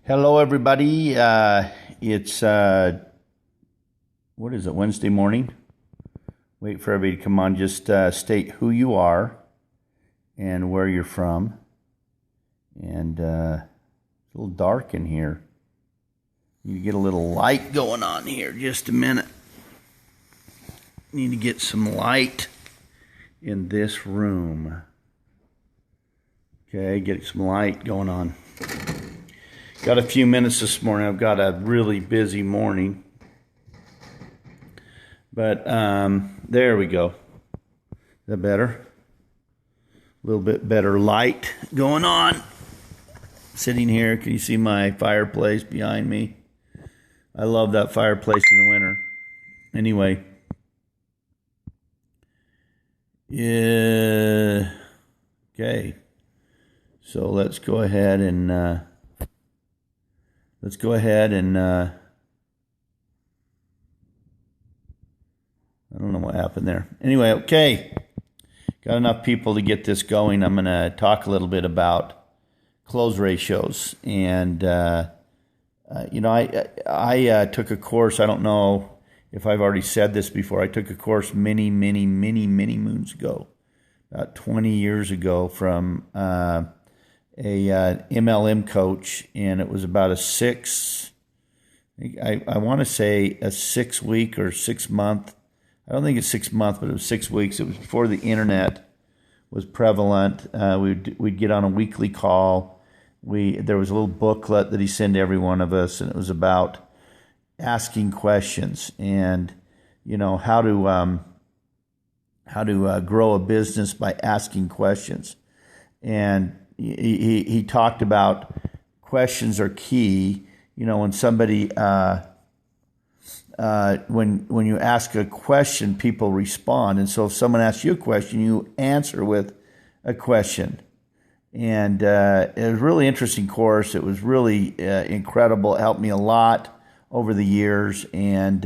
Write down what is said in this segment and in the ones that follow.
Hello, everybody. It's what is it? Wednesday morning. Wait for everybody to come on. Just state who you are and where you're from. And it's a little dark in here. You get a little light going on here. Just a minute. Need to get some light in this room. Okay, get some light going on. Got a few minutes this morning. I've got a really busy morning. But there we go. Is that better? A little bit better light going on. Sitting here, can you see my fireplace behind me? I love that fireplace in the winter. Anyway. Yeah. Okay. So let's go ahead and I don't know what happened there. Anyway, okay. Got enough people to get this going. I'm going to talk a little bit about close ratios. And, I took a course. I don't know if I've already said this before. I took a course many moons ago, about 20 years ago from a MLM coach, and it was about I want to say a 6 week or 6 month. I don't think it's 6 months, but it was 6 weeks. It was before the internet was prevalent. We'd get on a weekly call. There was a little booklet that he sent to every one of us, and it was about asking questions and how to grow a business by asking questions. And he talked about questions are key. When somebody when you ask a question, people respond. And so if someone asks you a question, you answer with a question. And it was a really interesting course. It was really incredible. It helped me a lot over the years. And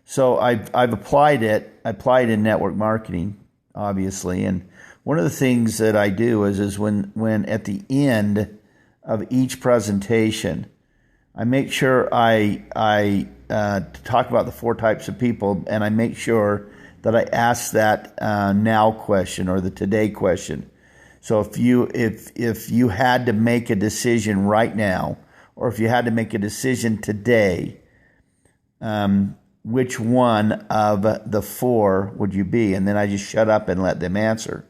so I've applied it. I applied in network marketing, obviously. And one of the things that I do is when at the end of each presentation, I make sure I talk about the 4 types of people, and I make sure that I ask that now question or the today question. So if you had to make a decision right now, or if you had to make a decision today, which one of the 4 would you be? And then I just shut up and let them answer.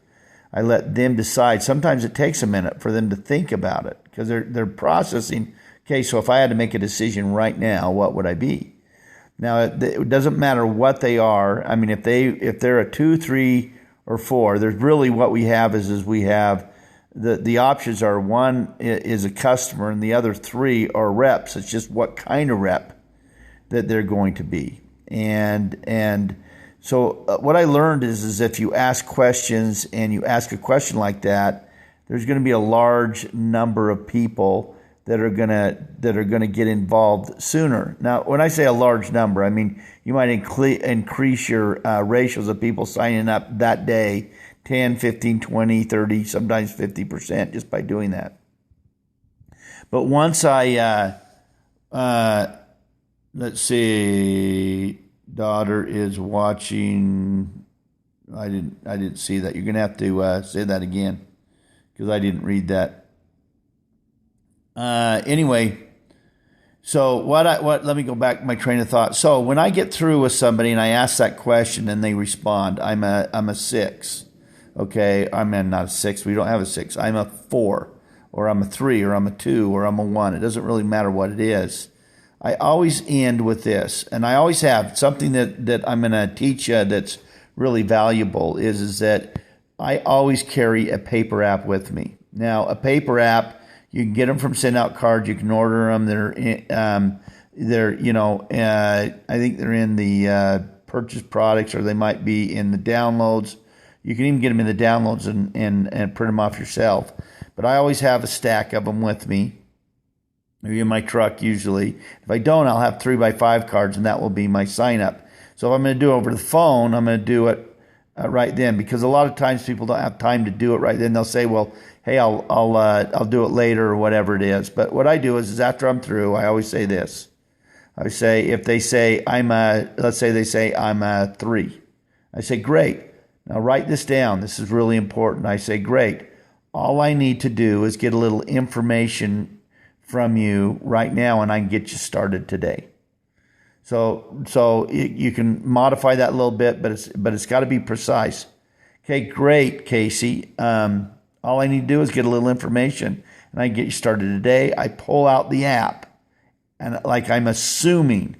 I let them decide. Sometimes it takes a minute for them to think about it because they're processing. Okay, so if I had to make a decision right now, what would I be? Now, it doesn't matter what they are. I mean, if they're a 2, 3, or 4, there's really what we have is we have the options are 1 is a customer and the other 3 are reps. It's just what kind of rep that they're going to be. And so what I learned is if you ask questions and you ask a question like that, there's going to be a large number of people that are gonna get involved sooner. Now, when I say a large number, I mean you might increase your ratios of people signing up that day 10, 15, 20, 30, sometimes 50% just by doing that. But once I let's see, daughter is watching. I didn't see that. You're gonna have to say that again because I didn't read that. Anyway, so let me go back to my train of thought. So when I get through with somebody and I ask that question and they respond, I'm a 6. Okay. I'm not a 6. We don't have a 6. I'm a 4 or I'm a 3 or I'm a 2 or I'm a 1. It doesn't really matter what it is. I always end with this, and I always have something that I'm going to teach you that's really valuable is that I always carry a paper app with me. Now, a paper app, you can get them from Send Out Cards. You can order them. I think they're in the purchase products, or they might be in the downloads. You can even get them in the downloads and print them off yourself. But I always have a stack of them with me. Maybe in my truck usually. If I don't, I'll have 3x5 cards, and that will be my sign up. So if I'm going to do it over the phone, I'm going to do it right then, because a lot of times people don't have time to do it right then. They'll say, well, hey, I'll do it later or whatever it is. But what I do is after I'm through, I always say this. I say, if they say let's say they say I'm a 3. I say, great. Now write this down. This is really important. I say, great. All I need to do is get a little information from you right now, and I can get you started today. So you can modify that a little bit, but it's got to be precise. Okay, great, Casey. All I need to do is get a little information, and I can get you started today. I pull out the app, and like I'm assuming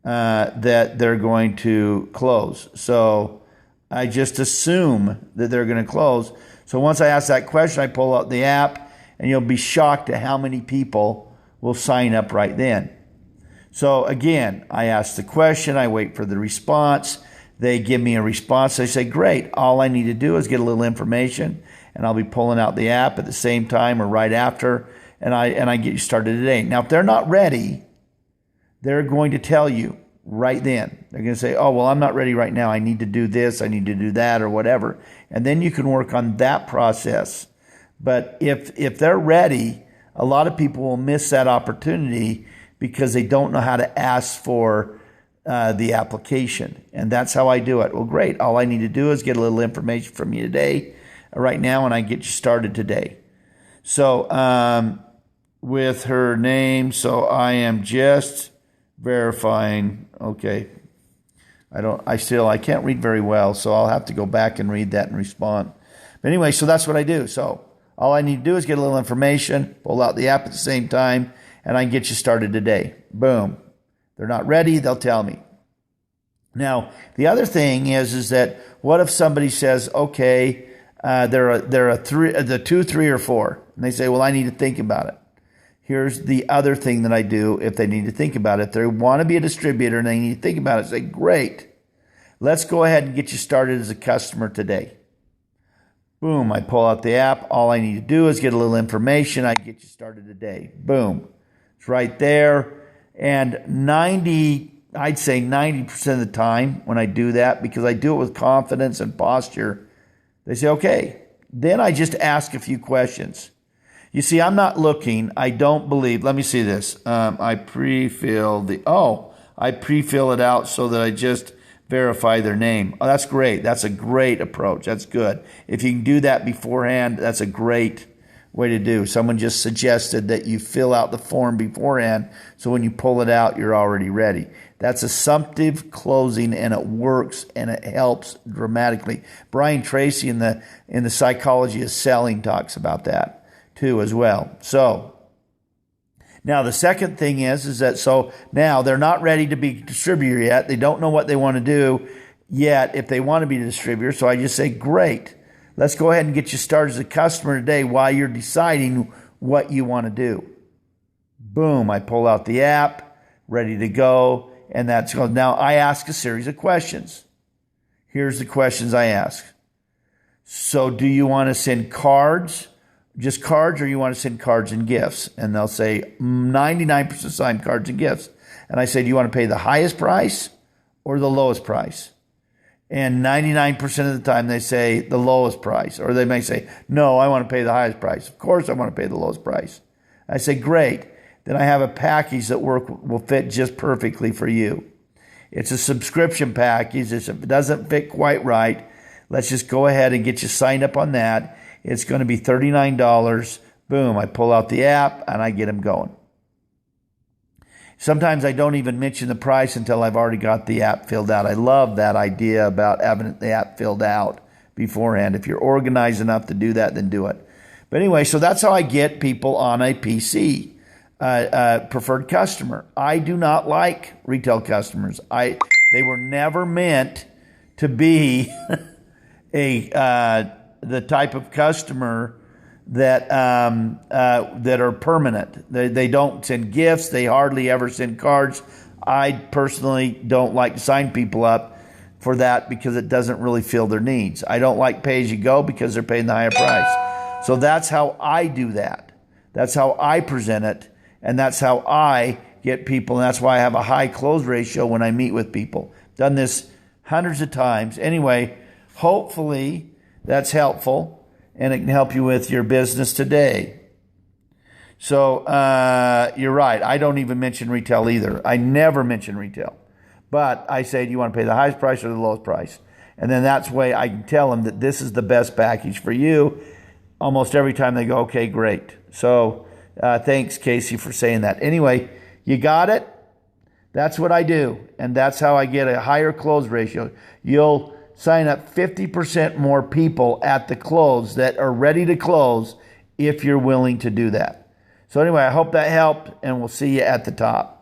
that they're going to close. So I just assume that they're going to close. So once I ask that question, I pull out the app, and you'll be shocked at how many people will sign up right then. So again, I ask the question, I wait for the response. They give me a response. I say, great. All I need to do is get a little information, and I'll be pulling out the app at the same time or right after, and I get you started today. Now, if they're not ready, they're going to tell you right then. They're going to say, oh, well, I'm not ready right now. I need to do this. I need to do that or whatever. And then you can work on that process. But if they're ready, a lot of people will miss that opportunity because they don't know how to ask for the application. And that's how I do it. Well, great. All I need to do is get a little information from you today, right now, and I get you started today. So with her name, so I am just verifying. Okay. I can't read very well, so I'll have to go back and read that and respond. But anyway, so that's what I do. So all I need to do is get a little information, pull out the app at the same time, and I can get you started today. Boom. They're not ready, they'll tell me. Now, the other thing is that what if somebody says, okay, they're a 3, the 2, 3, or 4, and they say, well, I need to think about it. Here's the other thing that I do if they need to think about it. If they want to be a distributor and they need to think about it, say, great, let's go ahead and get you started as a customer today. Boom, I pull out the app. All I need to do is get a little information. I get you started today. Boom. It's right there. And I'd say 90% of the time when I do that, because I do it with confidence and posture, they say, okay. Then I just ask a few questions. You see, I'm not looking. I don't believe. Let me see this. I pre-fill it out so that I just verify their name. Oh, that's great. That's a great approach. That's good. If you can do that beforehand, that's a great way to do. Someone just suggested that you fill out the form beforehand, so when you pull it out, you're already ready. That's assumptive closing, and it works, and it helps dramatically. Brian Tracy in the Psychology of Selling talks about that too as well. So now the second thing is that so now they're not ready to be a distributor yet. They don't know what they want to do yet if they want to be a distributor. So I just say, great. Let's go ahead and get you started as a customer today while you're deciding what you want to do. Boom, I pull out the app, ready to go, and that's goes. Now I ask a series of questions. Here's the questions I ask. So do you want to send cards, just cards, or you want to send cards and gifts? And they'll say 99% sign cards and gifts. And I say, do you want to pay the highest price or the lowest price? And 99% of the time they say the lowest price, or they may say, no, I want to pay the highest price. Of course I want to pay the lowest price. I say, great. Then I have a package that will fit just perfectly for you. It's a subscription package. If it doesn't fit quite right, let's just go ahead and get you signed up on that. It's going to be $39. Boom, I pull out the app and I get them going. Sometimes I don't even mention the price until I've already got the app filled out. I love that idea about having the app filled out beforehand. If you're organized enough to do that, then do it. But anyway, so that's how I get people on a PC, preferred customer. I do not like retail customers. They were never meant to be the type of customer that are permanent. They don't send gifts. They hardly ever send cards. I personally don't like to sign people up for that because it doesn't really fill their needs. I don't like pay-as-you-go because they're paying the higher price. So that's how I do that. That's how I present it, and that's how I get people, and that's why I have a high close ratio when I meet with people. Done this hundreds of times. Anyway, Hopefully that's helpful and it can help you with your business today. So you're right. I don't even mention retail either. I never mention retail. But I say, do you want to pay the highest price or the lowest price? And then that's the way I can tell them that this is the best package for you. Almost every time they go, okay, great. So thanks, Casey, for saying that. Anyway, you got it? That's what I do. And that's how I get a higher close ratio. You'll sign up 50% more people at the close that are ready to close if you're willing to do that. So anyway, I hope that helped, and we'll see you at the top.